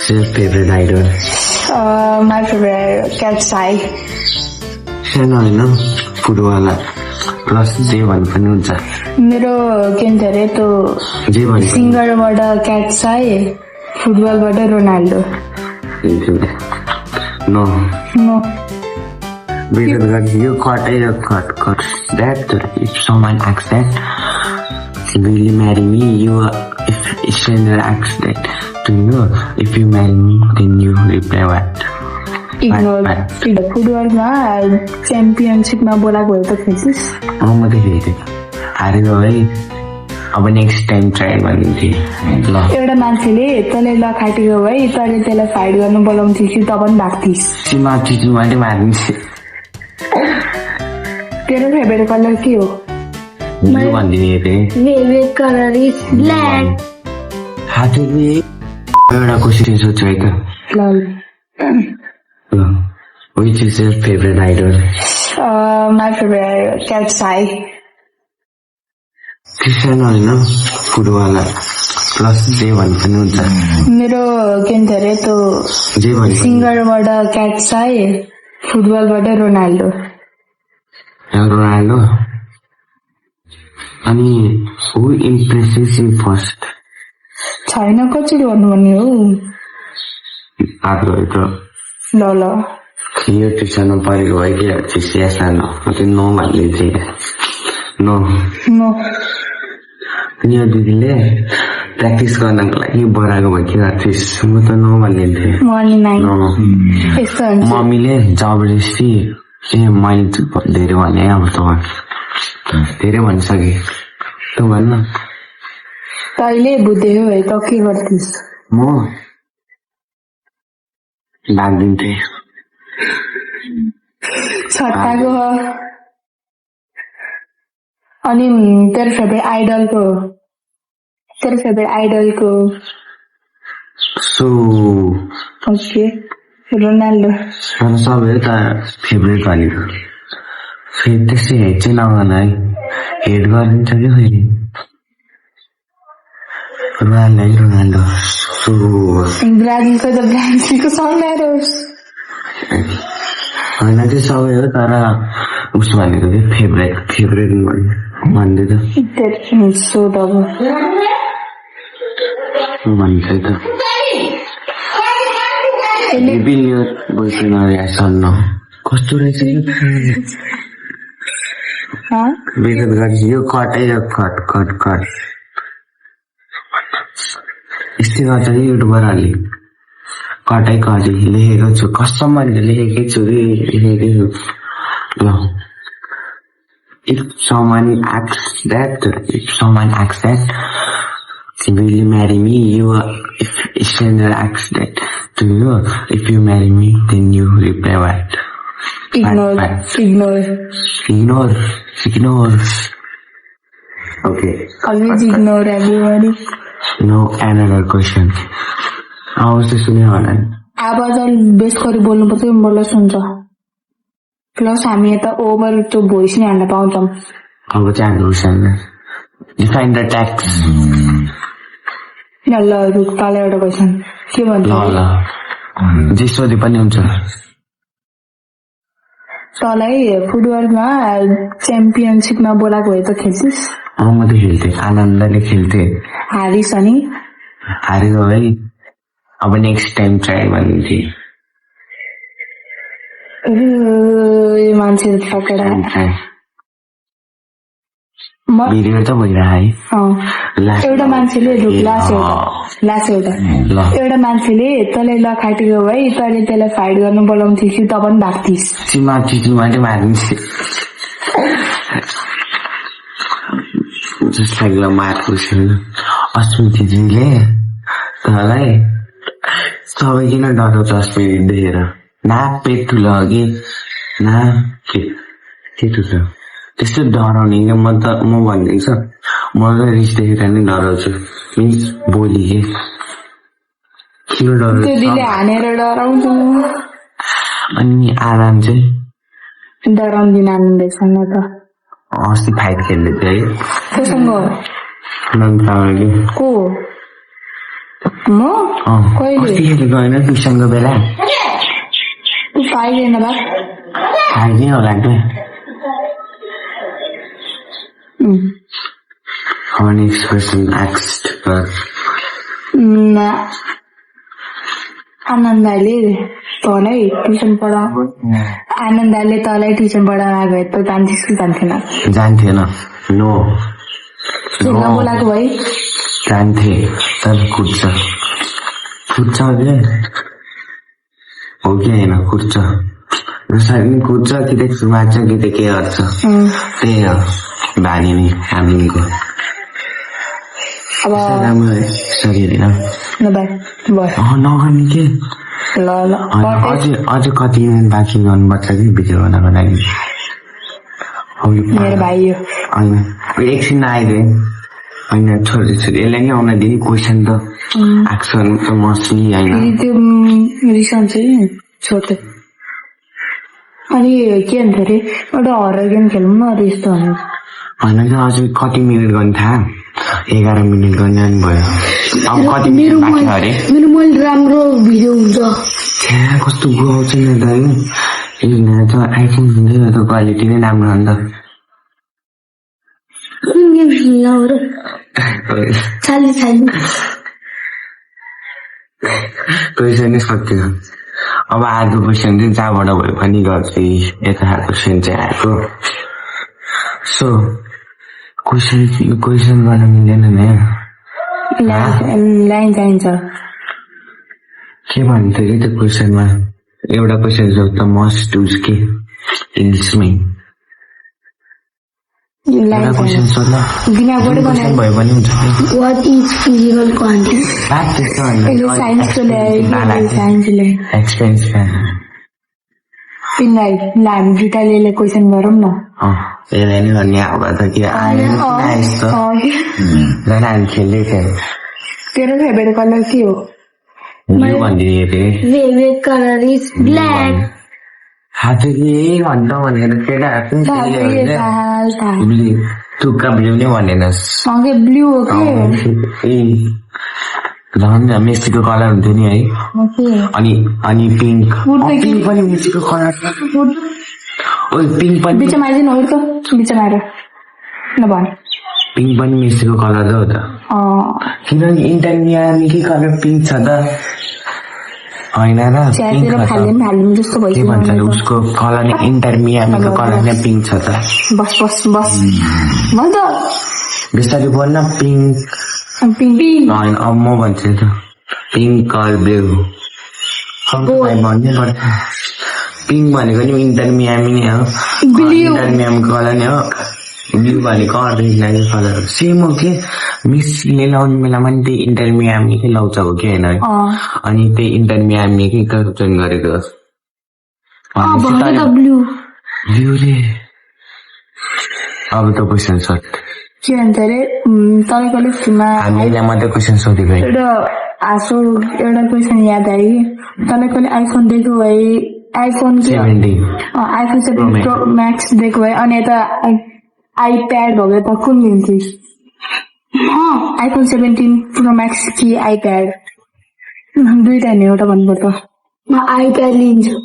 your favorite idol? My favorite cat Sai. सानो होइन football plus जे भन्नु पनि हुन्छ मेरो के भन्छ अरे त्यो जे भन्नु सिङ्गरबाट क्याट साई फुटबलबाट Ronaldo no no because you cut that if someone asks that will you marry me you if a stranger asks that to you if you marry me then you reply what ignore फुटबलमा च्याम्पियनसिपमा बोलाएको भए त खेल्छिस् म त खेल्थेँ हारेको है अब next time try गरिदिन्थेँ ल एउटा मान्छेले तँलाई लखाटेको भए तैँले त्यसलाई फाइट गर्नु बोलाउँथ्यो कि त पनि भाग्थिस् चिमाले मारिदिन्थेँ तेरो फेभरेट कलर के हो भनिदिने थिएँ फेभरेट कलर इज ब्ल्याक हातले एउटा क्वेसन सोध्छु है त ल which is your favorite idol? My favorite cat Sai. सानो होइन फुटबल प्लस जे भन्नु पनि हुन्छ मेरो के भन्छ अरे त्यो जे भन्नु सिङ्गरबाट क्याट साई फुटबलबाट रोनाल्डो रोनाल्डो अनि हु इम्प्रेसेस इन फर्स्ट छैन कसरी भन्नुपर्ने हो आएको त ल ल यो ट्युसनमा परेको भए के चिया सानो त्यो नो भनिदिन्थेँ नो नो अनि यो दिदीले प्र्याक्टिस गर्नको लागि बढाएको भए के गर्थेस् म त नो भनिदिन्थेँ यस्तो हुन्छ मम्मीले जबरजस्ती ए मैले धेरै भने अब त धेरै भनिसकेँ त भन्न तैँले बुझ्दै हो है त के गर्थिस् म लाग्दिन्थेँ छट्टाको अनि तेरो फेभरेट आइडलको सो ओके रोनाल्डो तर सबै त फेभरेट भनेको फेरि त्यसै हेड चाहिँ नगर्नु है हेड गरिदिन्छ कि फेरि रोनाल्डो सो ब्राजिलको सङ्गारोस् होइन त्यो सबै हो तर उसो भनेको कि फेभरेट भन्दै त भन्छ त बोयफ्रेन्ड कस्तो रहेछ बेगत गरी यो कटै कट यस्तै गर्छ कि युट्युबरहरूले कटै लेखेको छु कसम मैले लेखेकै छु कि लेखेकै छु ल if someone asks that will you marry me you if a stranger asks that to you if you marry me then you reply what ignore okay always ignore everybody no another question आवाज चाहिँ सुन्यो होला नि आवाज best गरी बोल्नुपर्छ मलाई सुन्छ प्लस हामी यता ओभर त्यो भोइस नै हाल्न पाउँछौँ अब चाहिँ हाम्रो उसँग डिफाइन द ट्याक्स ल रुक तल एउटा क्वेसन के भन्छ ल जे सोधे पनि हुन्छ तँलाई फुटबलमा च्याम्पियनसिपमा बोलाएको भए त खेल्छिस् म त खेल्थेँ आनन्दले खेल्थेँ हारिस अनि हारेको है अब नेक्स्ट टाइम ट्राई गरिदिन्थेँ यो मान्छे पकडा भिडियो त भइरहेको है एउटा मान्छेले एउटा मान्छेले तँलाई लखाटेको भए तैँले त्यसलाई फाइट गर्नु बोलाउँथ्यो कि त पनि भाग्थिस् चिमाले मारिदिन्थेँ जसलाई मार्को छैन अस्मिताजीले तँलाई सबै किन डराउँछ अस्मिता देखेर ना पेट ठुलो अघि ना के ठुलो त्यस्तो डराउने क्या म भनिदिन्छु म त रिस देखेर नै डराउँछु मिन्स बोली के किन डराउँछु अनि आराम चाहिँ डराउँदिन आनन्दसँग त अस्ति फाइट खेल्दै थियो है कोसँग नन्ताले को म कहिले कतिखेर गएन ट्युसनको बेला पाइँदैन बा खाइदिए होला क्या Our next person asked आनन्दले तँलाई ट्युसन पढाऊ आनन्दले तँलाई ट्युसन पढाउन आएको त जान्थेस् कि जान्थेन जान्थेन नो नबोलाएको भाइ जान्थे तर कुद्छ के हो कि होइन कुद्छ जसरी कुद्छ कि त सुमाच्छ कि त के गर्छ त्यही हो बानी नि हामीको अब राम्रो सरी होइन नगर्ने के ल ल अझ कति मिनट बाँकी गर्नुपर्छ कि भिडियो बनाउनको लागि मेरो भाइ हो होइन एकछिन आइदिए होइन छोरी यसलाई नै आउन दिने क्वेसन त आएको छ भने त मस्ली होइन त्यो रिसाउँछ नि छोड्दै अनि के भन्छ अरे एउटा हरर गेम खेलौँ न अरू यस्तो होइन कि अझ कति मिनट गर्ने थाहा 11 मिनट गर्ने अनि भयो अब कति मिनट बाँकी अरे मेरो मोबाइल राम्रो भिडियो हुन्छ त्यहाँ कस्तो गुहाउँछ नि त यो त आइफोन हुँदैन त क्वालिटी नै राम्रो हो नि त कुन गेम खेल्न हो र क्वेसन नै सक्यो अब आएको क्वेसन चाहिँ जहाँबाट भए पनि गर्छ यता क्वेसन चाहिँ आएको सो क्वेसन गर्न मिल्दैन नि लाइन चाहिन्छ के भन्थ्यो कि त्यो क्वेसनमा एउटा क्वेसन छ त मस्ट डुज के इङ्ग्लिसमै एउटा क्वेसन सोध्न क्वेसन भयो भने हुन्छ What is physical quantity? Experience तिमीलाई हामी दुइटाले क्वेसन गरौँ न यसलाई नै भन्ने अब त के आएन यस्तो झन् हामी खेल्दै थियौँ तेरो फेभरेट कलर के हो यो भनिदिए फेभरेट कलर इज ब्ल्याक हात के भन्छ भनेर केटाहरू तुक्का ब्लू नै भनेनस् ब्लू हो कि झन् मेसीको कलर हुन्थ्यो नि है अनि पिङ्क पनि मेसीको कलर पिङ्क पनि बिचमा आइदिनु हो त बिचमा आएर नभन पिङ्क पनि मेसीको कलर हो त किनकि इन्टरमियामी के कलर पिङ्क छ त होइन र जस्तो के भन्छ उसको कलर नै इन्टरमियामीको कलर नै पिङ्क छ त बस बस बस भन्छ बिस्तारै बोल्न पिङ्क होइन अब म भन्छु त पिङ्क कलर ब्लू भन्नै पर्छ पिङ्क भनेको नि इन्टरमियामी नै हो इन्टरमियामीको कलर नै हो ब्लू भनेको अर्डिनेरी कलर सेम हो कि मिसले लाउने बेलामा नि त्यही इन्टरमियामीकै लाउँछ हो कि होइन अनि त्यही इन्टरमियामीकै करेक्सन गरेको ब्लूले अब त क्वेसन सर्ट के भन्छ अरे तपाईँको लिस्टमा हामीले मात्रै क्वेसन सोधेको एउटा क्वेसन याद आयो कि तपाईँले आइफोन दिएको भए आइफोन 17 प्रो म्याक्स दिएको भए अनि यता आइप्याड भयो त कुन लिन्थ्यो आइफोन 17 प्रो म्याक्स कि आइप्याड दुईटा नि एउटा भन्नुपर्छ म आइप्याड लिन्छु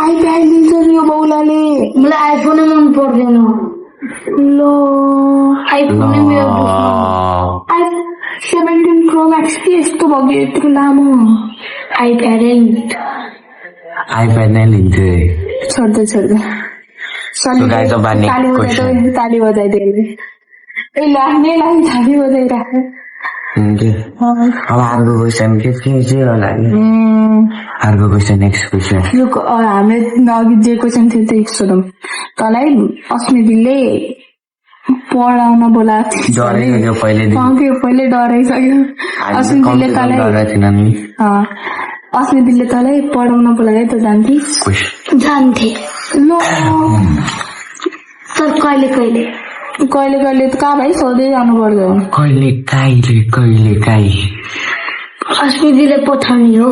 आइप्याड लिन्छ नि यो बाउलाले मलाई आइफोनै मन पर्दैन ल आइफोनै मेरो 17 प्रो म्याक्स के यस्तो भयो यत्रो लामो आइप्याड नै लिन्थ्यो छोड्दै ताली बजाइदिए ताली बजाइराख अब अर्को क्वेसन के होला नि अर्को क्वेसन नेक्स्ट क्वेसन हामीले अघि जे क्वेसन थियो त्यही सोधौँ तँलाई अस्मितिले पढाउन बोलाएको थियो पहिले डराइसक्यो अस्मितिले तँलाई पढाउन बोलाएको त जान्थे ल तर कहिले त कहाँ भाइ सोध्दै जानु पर्दैन कहिले अस्मितिले पठाउने हो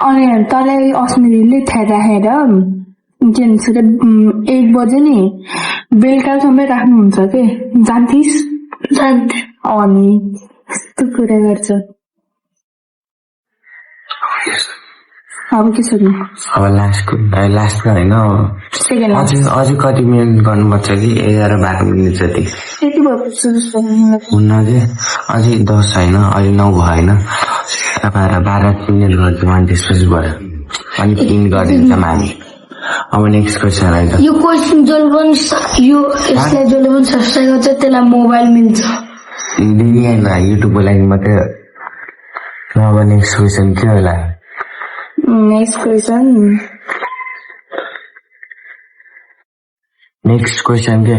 अनि तँलाई अस्मितिले थाहा राखेर के भन्छ 1 बजे नि बेलुकासम्म राख्नुहुन्छ के जान्थिस् अनि यस्तो कुरा गर्छ अब के सोध्नु अब लास्टमा होइन सेकेन्ड अझै कति मिनट गर्नुपर्छ कि 11-12 मिनट जति यति भएपछि जस्तो हुन्न कि अझै 10 होइन अहिले 9 भएन 12 मिनट गर्छौँ अनि त्यसपछि भयो अनि पिन गरिदिन्छौँ हामी अब नेक्स्ट क्वेसन आइज यो क्वेसन जसले पनि यसलाई जसले पनि सब्सक्राइब गर्छ त्यसलाई मोबाइल मिल्छ दिने होइन युट्युबको लागि मात्रै अब नेक्स्ट क्वेसन के होला नेक्स्ट क्वेसन के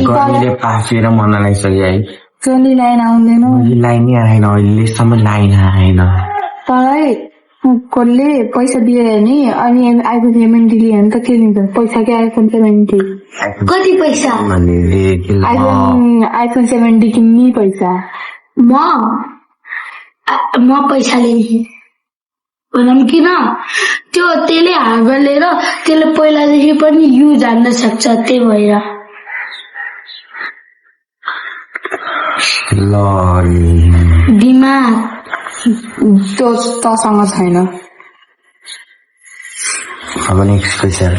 गर्मीले पाफेर मन लागिसक्यो है जसले लाइन आउँदैन लाइनै आएन अहिलेसम्म लाइन आएन तँलाई कसले पैसा दिएर नि अनि आइफोन 70 लियो भने त के दिन्छ पैसा के आइफोन 70 कति पैसा आइफोन 70 किन्ने पैसा म पैसा लिन्छु भनौँ किन त्यो त्यसले हार्डवेयर लिएर त्यसले पहिलादेखि पनि युज हान्न सक्छ त्यही भएर दिमाग त्यो तसँग छैन अब नेक्स्ट क्वेसन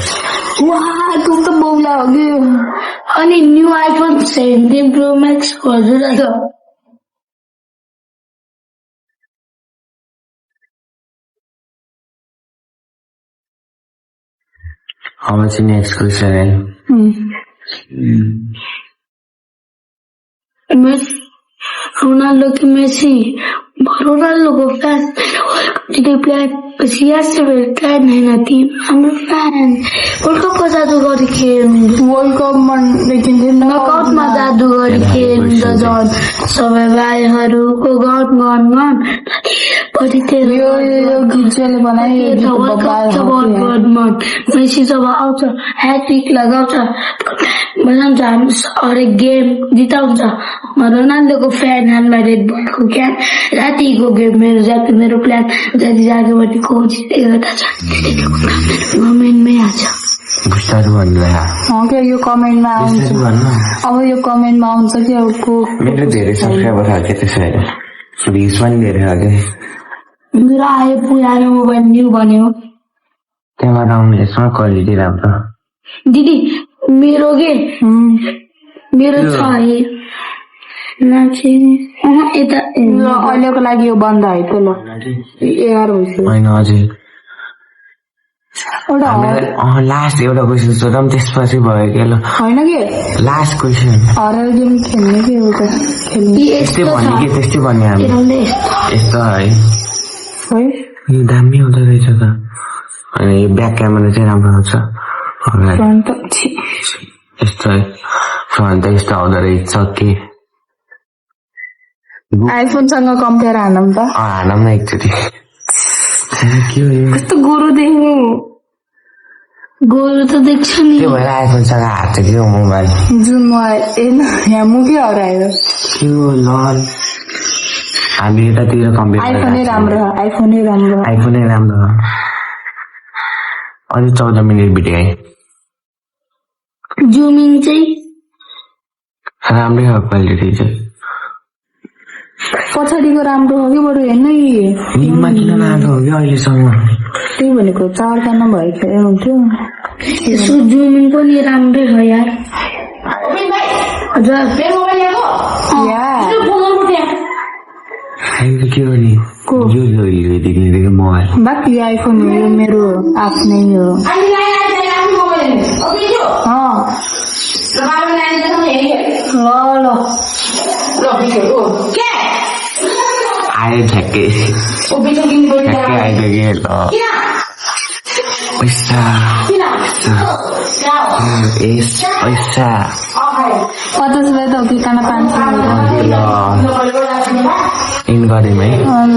कस्तो बौला हो कि अनि न्यू आइफोन 17 प्रो मैक्स खोज्नु अब चाहिँ नेक्स्ट क्वेसन है रोनाल्डो की मेसी रोनाल्डो को फैन प्लेयर सीएसए प्लेयर नहीं नाती हाम्रो फ्यान वर्ल्ड कप को जादु गरी खेल्नु वर्ल्ड कपमा नकआउटमा जादु गरी खेल्नु झन् सबै भाइहरूको गन यो गिजले बनायो मेसी जब आउँछ ह्याट्रिक लगाउँछ बनाउँछ हामी हरेक गेम जिताउँछ रोनाल्डोको फ्यान हालमा रेड बलको क्यान रातिको गेम मेरो प्लान जति जागेबाट कोच गर्दा छ कमेन्टमै आउँछ यो कमेन्टमा आउँछ अब यो कमेन्टमा आउँछ कि अब मेरो धेरै सब्सक्राइबर छ के त्यसो हैन भ्युज पनि धेरै छ के मेरो आयो पुरानो मोबाइल न्यू भन्यो त्यहाँबाट आउने यसमा क्वालिटी राम्रो दिदी मेरो छ है यता अहिलेको लागि यो बन्द है त ल 11 भइसक्यो होइन अझै लास्ट एउटा क्वेसन सोधौँ त्यसपछि भयो के ल होइन कि लास्ट क्वेसन हरर गेम खेल्ने कि एउटा खेल्ने त्यस्तै भन्ने हामी यस्तो है है यो दामी हुँदो रहेछ त अनि यो ब्याक क्यामेरा चाहिँ राम्रो आउँछ फ्रन्ट यस्तो है फ्रन्ट त यस्तो आउँदो रहेछ के आइफोनसँग कम्पेयर हानौँ त हानौँ न एकचोटि के हो यो कस्तो गोरु देख्नु गोरु त देख्छ नि त्यो भएर आइफोनसँग हात के हो मोबाइल जुन यहाँ मुखै हरायो के हो लल हामी यतातिर कम्पेयर आइफोनै राम्रो अझै 14 मिनट बित्यो है जुमिङ चाहिँ राम्रै हो क्वालिटी चाहिँ पछाडिको राम्रो हो कि बरु हेर्न निममा किन राम्रो हो कि अहिलेसम्म त्यही भनेको 4 का नभएको हुन्थ्यो यसो जुमिङ पनि राम्रै हो यार हजुर के हो नि यो देख्ने मोबाइल बाकी आइफोन हो यो मेरो आफ्नै हो आयो ठ्याक्कै आइदियो कि ल पैसा 50 रुपियाँ त हो कि कान 500 इन गऱ्यौँ है ल